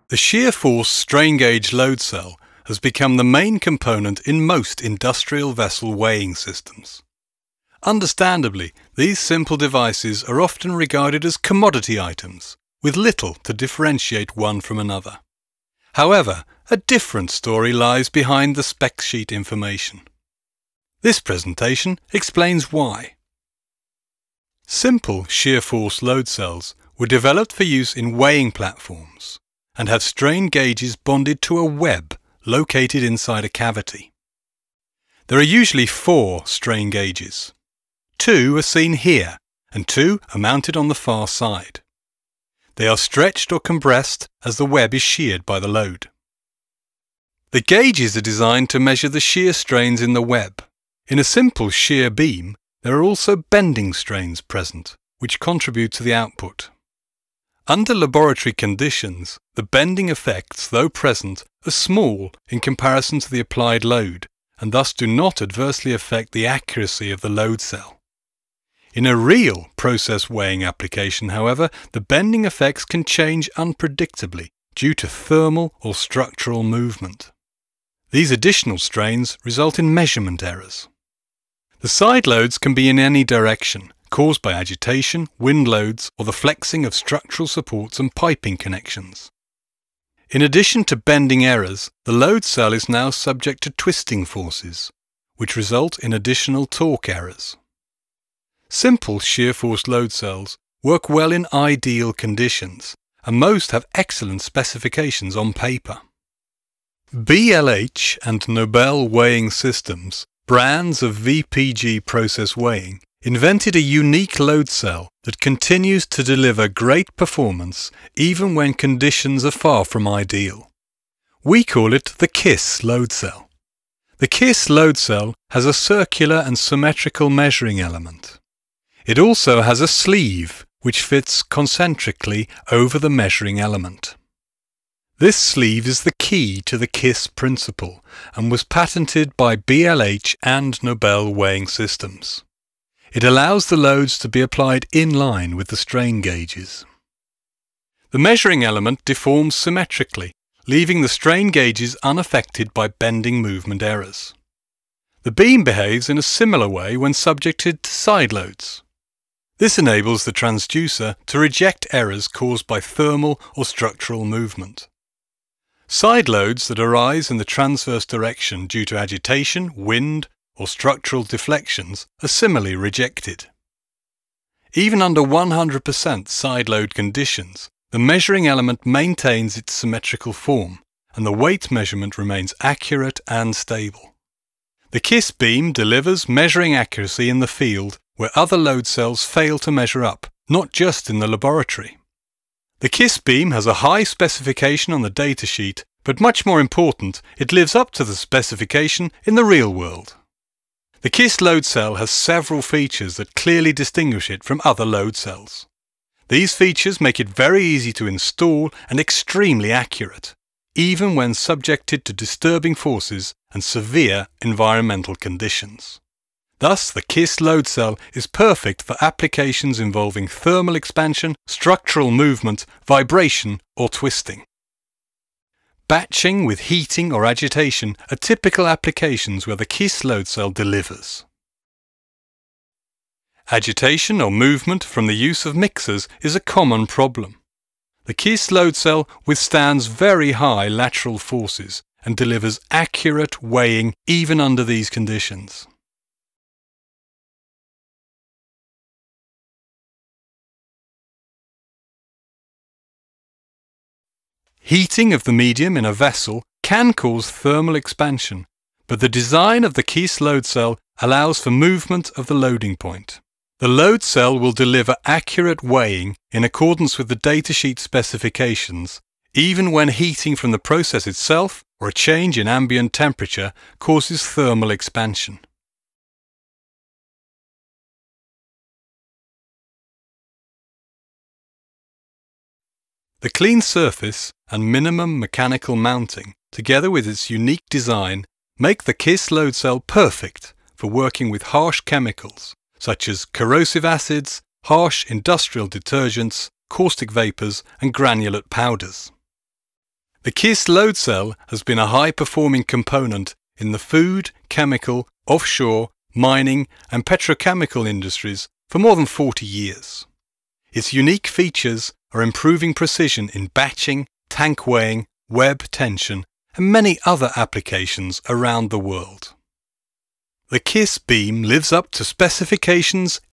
The shear force strain gauge load cell has become the main component in most industrial vessel weighing systems. Understandably, these simple devices are often regarded as commodity items, with little to differentiate one from another. However, a different story lies behind the spec sheet information. This presentation explains why. Simple shear force load cells were developed for use in weighing platforms and have strain gauges bonded to a web located inside a cavity. There are usually 4 strain gauges. 2 are seen here and 2 are mounted on the far side. They are stretched or compressed as the web is sheared by the load. The gauges are designed to measure the shear strains in the web. In a simple shear beam, there are also bending strains present, which contribute to the output. Under laboratory conditions, the bending effects, though present, are small in comparison to the applied load, and thus do not adversely affect the accuracy of the load cell. In a real process weighing application, however, the bending effects can change unpredictably due to thermal or structural movement. These additional strains result in measurement errors. The side loads can be in any direction, caused by agitation, wind loads, or the flexing of structural supports and piping connections. In addition to bending errors, the load cell is now subject to twisting forces, which result in additional torque errors. Simple shear force load cells work well in ideal conditions, and most have excellent specifications on paper. BLH and Nobel weighing systems, brands of VPG process weighing, invented a unique load cell that continues to deliver great performance even when conditions are far from ideal. We call it the KIS load cell. The KIS load cell has a circular and symmetrical measuring element. It also has a sleeve which fits concentrically over the measuring element. This sleeve is the key to the KIS principle and was patented by BLH and Nobel weighing systems. It allows the loads to be applied in line with the strain gauges. The measuring element deforms symmetrically, leaving the strain gauges unaffected by bending movement errors. The beam behaves in a similar way when subjected to side loads. This enables the transducer to reject errors caused by thermal or structural movement. Side loads that arise in the transverse direction due to agitation, wind, or structural deflections are similarly rejected. Even under 100% side load conditions, the measuring element maintains its symmetrical form, and the weight measurement remains accurate and stable. The KIS beam delivers measuring accuracy in the field where other load cells fail to measure up, not just in the laboratory. The KIS beam has a high specification on the datasheet, but much more important, it lives up to the specification in the real world. The KIS load cell has several features that clearly distinguish it from other load cells. These features make it very easy to install and extremely accurate, even when subjected to disturbing forces and severe environmental conditions. Thus, the KIS load cell is perfect for applications involving thermal expansion, structural movement, vibration, or twisting. Batching with heating or agitation are typical applications where the KIS load cell delivers. Agitation or movement from the use of mixers is a common problem. The KIS load cell withstands very high lateral forces and delivers accurate weighing even under these conditions. Heating of the medium in a vessel can cause thermal expansion, but the design of the KIS load cell allows for movement of the loading point. The load cell will deliver accurate weighing in accordance with the datasheet specifications, even when heating from the process itself or a change in ambient temperature causes thermal expansion. The clean surface and minimum mechanical mounting, together with its unique design, make the KIS load cell perfect for working with harsh chemicals, such as corrosive acids, harsh industrial detergents, caustic vapors, and granulate powders. The KIS load cell has been a high-performing component in the food, chemical, offshore, mining and petrochemical industries for more than 40 years. Its unique features are improving precision in batching, tank weighing, web tension and many other applications around the world. The KIS beam lives up to specifications